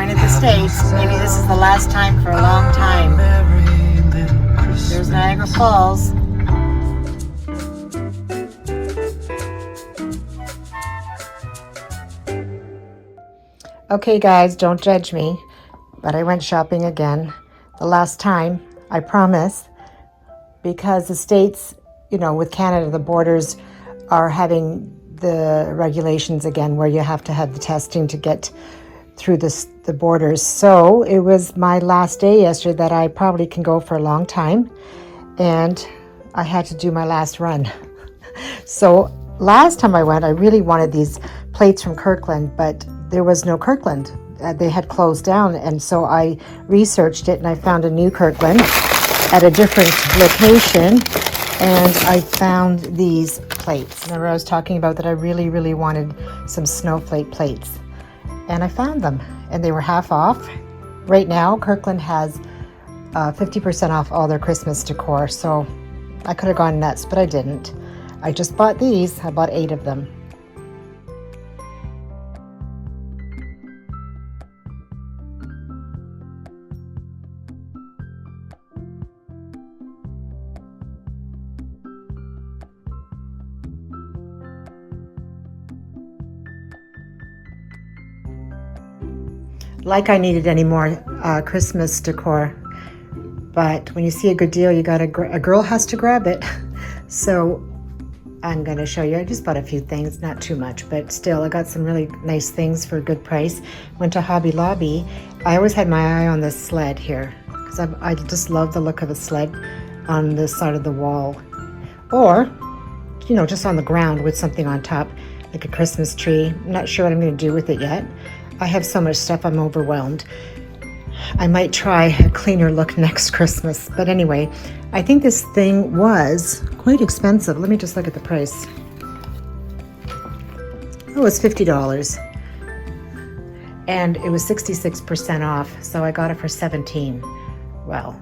going to the States. Maybe this is the last time for a long time. There's Niagara Falls. Okay guys, don't judge me, but I went shopping again. The last time, I promise, because the States, you know, with Canada, the borders are having the regulations again where you have to have the testing to get through the borders. So it was my last day yesterday that I probably can go for a long time, and I had to do my last run. So last time I went, I really wanted these plates from Kirkland, but there was no Kirkland. They had closed down, and so I researched it and I found a new Kirkland at a different location, and I found these plates. Remember I was talking about that I really, really wanted some snowflake plates, and I found them, and they were half off. Right now, Kirkland has 50% off all their Christmas decor, so I could have gone nuts, but I didn't. I just bought these. I bought 8 of them. Like I needed any more Christmas decor, but when you see a good deal, you got a girl has to grab it. So I'm going to show you. I just bought a few things, not too much, but still I got some really nice things for a good price. Went to Hobby Lobby. I always had my eye on this sled here because I just love the look of a sled on this side of the wall, or you know, just on the ground with something on top like a Christmas tree. I'm not sure what I'm going to do with it yet. I have so much stuff, I'm overwhelmed. I might try a cleaner look next Christmas. But anyway, I think this thing was quite expensive. Let me just look at the price. Oh, it's $50. And it was 66% off, so I got it for $17. Well,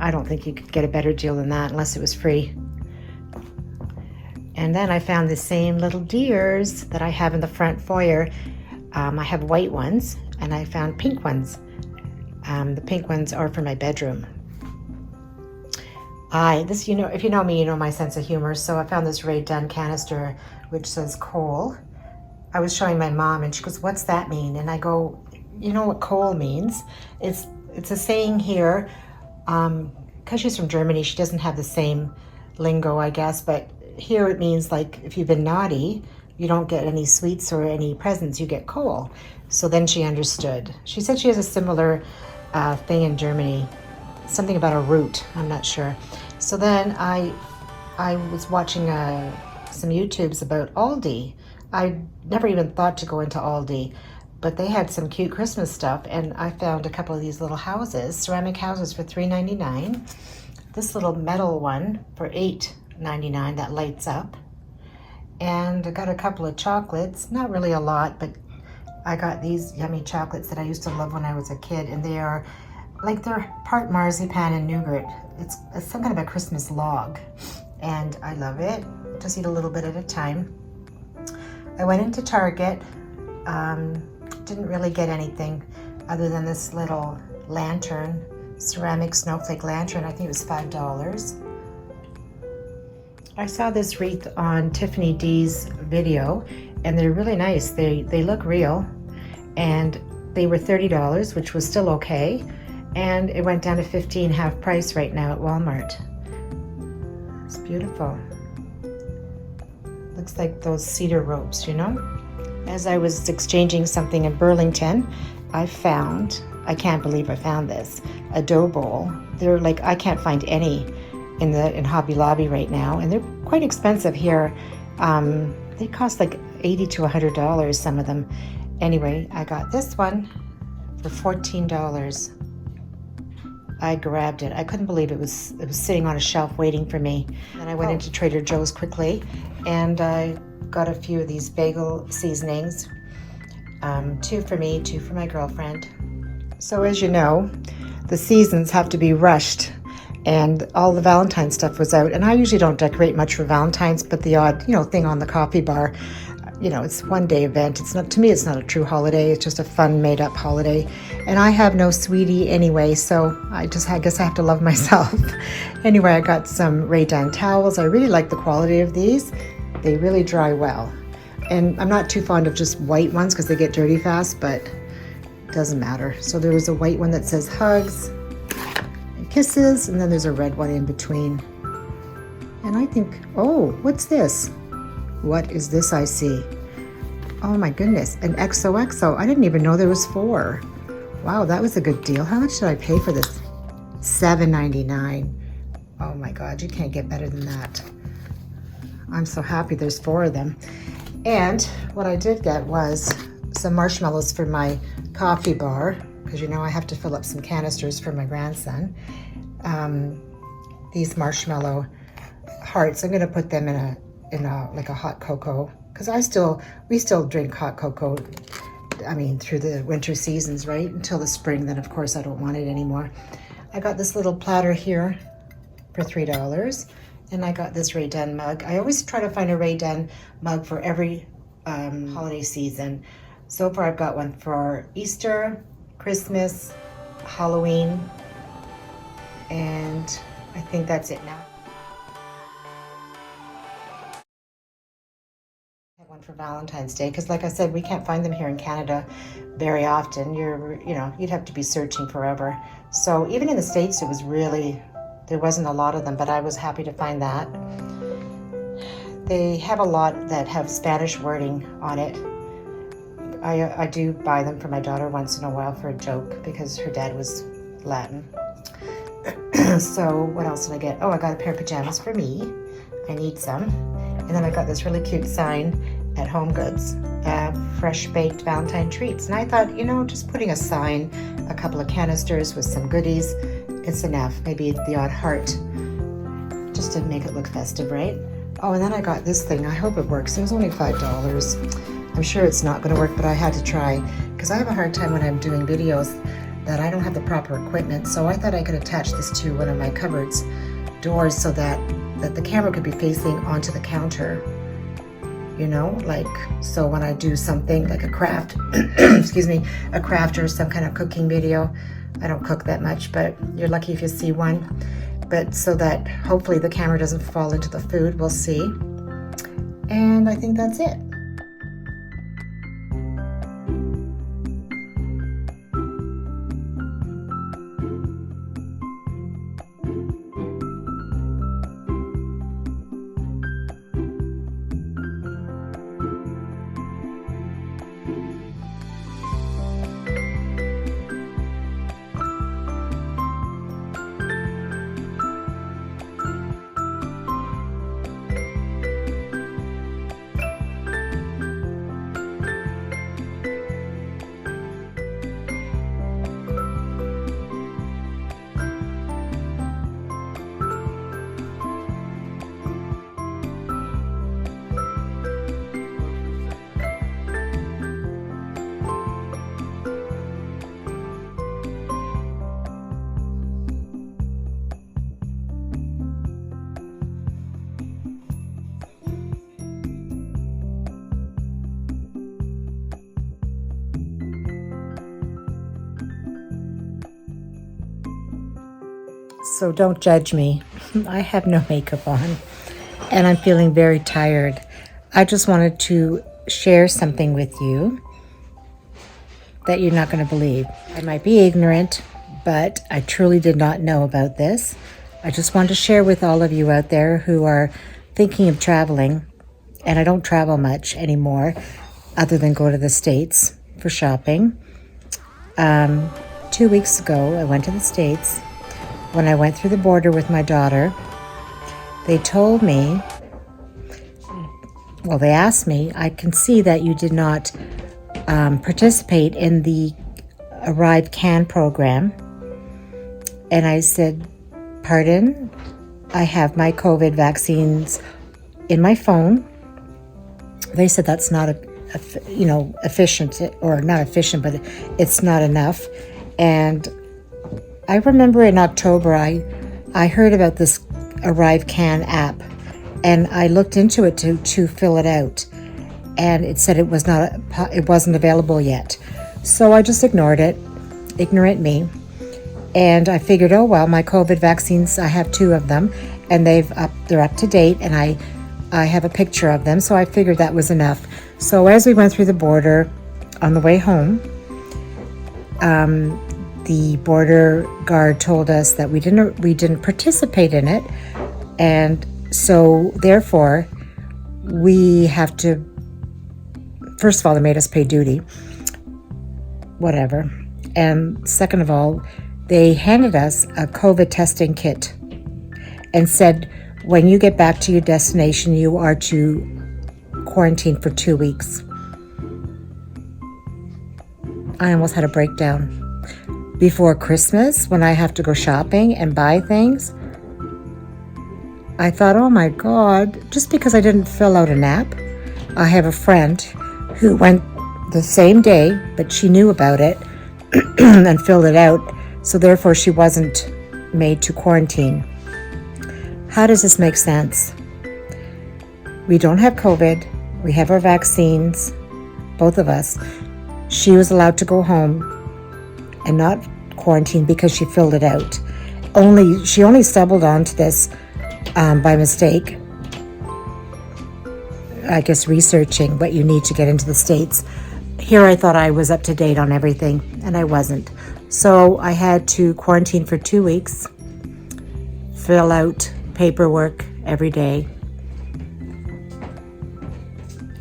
I don't think you could get a better deal than that unless it was free. And then I found the same little deers that I have in the front foyer. I have white ones, and I found pink ones. The pink ones are for my bedroom. You know, if you know me, you know my sense of humor. So I found this Ray Dunn canister, which says coal. I was showing my mom, and she goes, "What's that mean?" And I go, "You know what coal means? It's a saying here. Because she's from Germany, she doesn't have the same lingo, I guess. But here it means like if you've been naughty, you don't get any sweets or any presents, you get coal." So then she understood. She said she has a similar thing in Germany, something about a root, I'm not sure. So then I was watching some YouTubes about Aldi. I never even thought to go into Aldi, but they had some cute Christmas stuff, and I found a couple of these little houses, ceramic houses for $3.99. This little metal one for $8.99 that lights up. And I got a couple of chocolates, not really a lot, but I got these yummy chocolates that I used to love when I was a kid, and they are like they're part marzipan and nougat. It's some kind of a Christmas log, and I love it. Just eat a little bit at a time. I went into Target, didn't really get anything other than this little lantern, ceramic snowflake lantern. I think it was $5. I saw this wreath on Tiffany D's video, and they're really nice. They look real, and they were $30, which was still okay, and it went down to $15 half price right now at Walmart. It's beautiful. Looks like those cedar ropes, you know? As I was exchanging something in Burlington, I can't believe I found this, a dough bowl. They're like, I can't find any in Hobby Lobby right now, and they're quite expensive here. They cost like $80 to $100, some of them. Anyway, I got this one for $14. I grabbed it. I couldn't believe it was sitting on a shelf waiting for me. And I went into Trader Joe's quickly, and I got a few of these bagel seasonings. 2 for me, 2 for my girlfriend. So as you know, the seasons have to be rushed, and all the Valentine stuff was out. And I usually don't decorate much for Valentine's, but the odd, thing on the coffee bar, you know, it's one day event. It's not, to me, it's not a true holiday. It's just a fun made up holiday. And I have no sweetie anyway, so I guess I have to love myself. Anyway, I got some Rae Dunn towels. I really like the quality of these. They really dry well. And I'm not too fond of just white ones because they get dirty fast, but it doesn't matter. So there was a white one that says hugs and kisses, and then there's a red one in between. And I think, oh, what's this? What is this I see? Oh my goodness, an XOXO. I didn't even know there was 4. Wow, that was a good deal. How much did I pay for this? $7.99. Oh my God, you can't get better than that. I'm so happy there's 4 of them. And what I did get was some marshmallows for my coffee bar, because you know I have to fill up some canisters for my grandson. These marshmallow hearts, I'm gonna put them in a like a hot cocoa, because we still drink hot cocoa, I mean, through the winter seasons, right? Until the spring, then of course I don't want it anymore. I got this little platter here for $3. And I got this Rae Dunn mug. I always try to find a Rae Dunn mug for every holiday season. So far I've got one for Easter, Christmas, Halloween, and I think that's it now. I have one for Valentine's Day, because like I said, we can't find them here in Canada very often. You'd have to be searching forever. So even in the States, it was really, there wasn't a lot of them, but I was happy to find that. They have a lot that have Spanish wording on it. I do buy them for my daughter once in a while for a joke, because her dad was Latin. So what else did I get? Oh, I got a pair of pajamas for me. I need some. And then I got this really cute sign at Home Goods, fresh baked Valentine treats. And I thought, you know, just putting a sign, a couple of canisters with some goodies, it's enough. Maybe the odd heart, just to make it look festive, right? Oh, and then I got this thing. I hope it works. It was only $5. I'm sure it's not going to work, but I had to try, because I have a hard time when I'm doing videos that I don't have the proper equipment. So I thought I could attach this to one of my cupboards doors so that the camera could be facing onto the counter. You know, like, so when I do something like a craft, excuse me, a craft or some kind of cooking video, I don't cook that much, but you're lucky if you see one. But so that hopefully the camera doesn't fall into the food, we'll see. And I think that's it. So don't judge me. I have no makeup on and I'm feeling very tired. I just wanted to share something with you that you're not going to believe. I might be ignorant, but I truly did not know about this. I just wanted to share with all of you out there who are thinking of traveling, and I don't travel much anymore other than go to the States for shopping. 2 weeks ago, I went to the States. When I went through the border with my daughter, they told me, well, they asked me, I can see that you did not participate in the Arrive Can program. And I said, pardon? I have my COVID vaccines in my phone. They said that's not efficient, or not efficient, but it's not enough. And I remember in October, I heard about this Arrive Can app, and I looked into it to fill it out. and it said it wasn't available yet. So I just ignored it, ignorant me. And I figured, oh well, my COVID vaccines, I have 2 of them, and they're up to date, and I have a picture of them, so I figured that was enough. So as we went through the border on the way home, the border guard told us that we didn't participate in it, and so therefore we have to. First of all, they made us pay duty, whatever, and second of all, they handed us a COVID testing kit and said, when you get back to your destination, you are to quarantine for 2 weeks. I almost had a breakdown. Before Christmas, when I have to go shopping and buy things, I thought, oh my God, just because I didn't fill out an app. I have a friend who went the same day, but she knew about it and filled it out. So therefore, she wasn't made to quarantine. How does this make sense? We don't have COVID. We have our vaccines, both of us. She was allowed to go home and not quarantine because she filled it out. She only stumbled onto this by mistake. I guess researching what you need to get into the States. Here I thought I was up to date on everything, and I wasn't. So I had to quarantine for 2 weeks, fill out paperwork every day,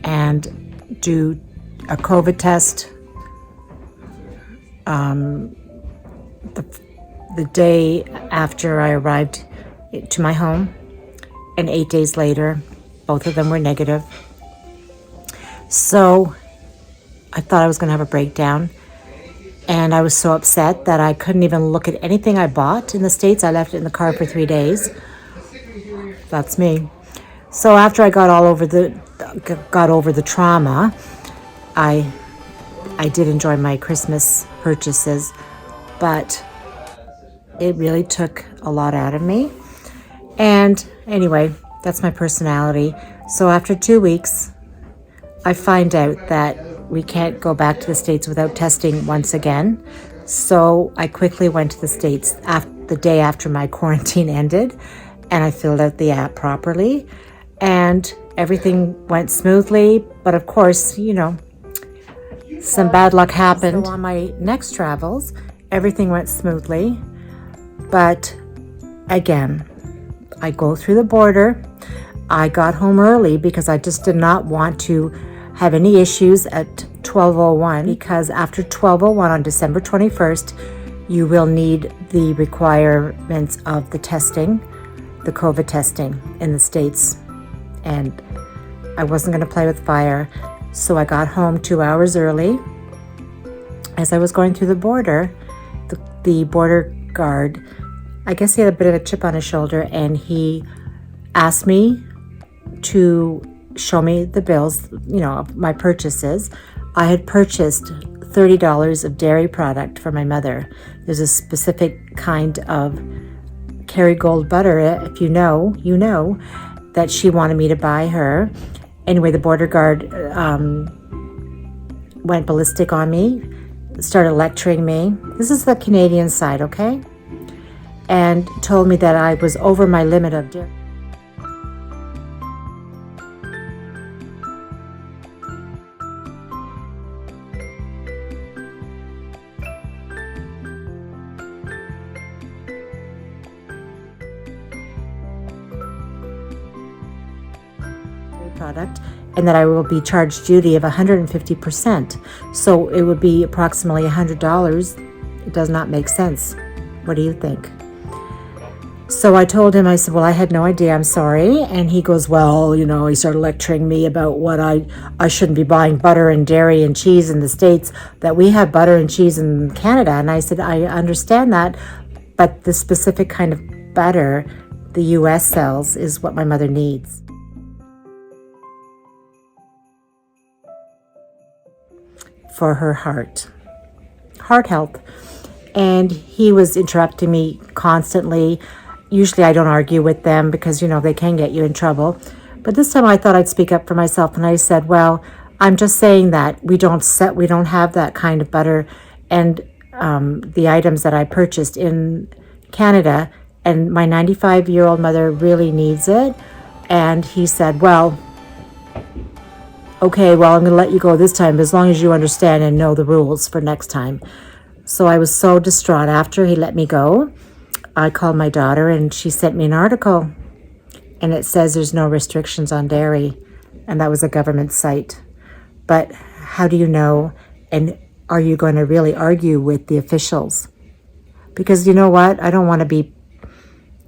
and do a COVID test the day after I arrived to my home, and 8 days later, both of them were negative. So I thought I was going to have a breakdown. And I was so upset that I couldn't even look at anything I bought in the States. I left it in the car for 3 days. That's me. So after I got over the trauma, I did enjoy my Christmas purchases, but it really took a lot out of me. And anyway, that's my personality. So after 2 weeks, I find out that we can't go back to the States without testing once again. So I quickly went to the States the day after my quarantine ended, and I filled out the app properly, and everything went smoothly. But of course, some bad luck happened. So on my next travels, everything went smoothly. But again, I go through the border. I got home early because I just did not want to have any issues at 12:01, because after 12:01 on December 21st, you will need the requirements of the testing, the COVID testing in the States. And I wasn't going to play with fire, so I got home 2 hours early. As I was going through the border, the border guard, I guess he had a bit of a chip on his shoulder, and he asked me to show me the bills, of my purchases. I had purchased $30 of dairy product for my mother. There's a specific kind of Kerrygold butter, if you know, that she wanted me to buy her. Anyway, the border guard went ballistic on me, started lecturing me. This is the Canadian side, okay? And told me that I was over my limit of dairy. Product, and that I will be charged duty of 150%. So it would be approximately $100. It does not make sense. What do you think? So I told him, I said, well, I had no idea, I'm sorry. And he goes, well, he started lecturing me about what I shouldn't be buying butter and dairy and cheese in the States, that we have butter and cheese in Canada. And I said, I understand that, but the specific kind of butter the US sells is what my mother needs. For her heart health. And he was interrupting me constantly. Usually I don't argue with them because, they can get you in trouble. But this time I thought I'd speak up for myself. And I said, well, I'm just saying that we don't have that kind of butter, and the items that I purchased in Canada, and my 95-year-old mother really needs it. And he said, well, okay, well, I'm going to let you go this time as long as you understand and know the rules for next time. So I was so distraught after he let me go. I called my daughter and she sent me an article, and it says there's no restrictions on dairy, and that was a government site. But how do you know? And are you going to really argue with the officials? Because you know what? I don't want to be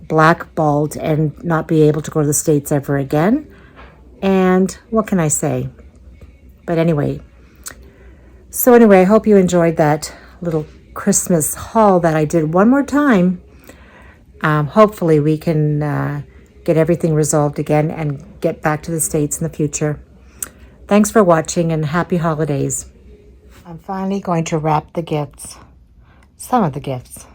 blackballed and not be able to go to the States ever again. And what can I say? But anyway, I hope you enjoyed that little Christmas haul that I did one more time. Hopefully we can get everything resolved again and get back to the States in the future. Thanks for watching and happy holidays. I'm finally going to wrap the gifts. Some of the gifts.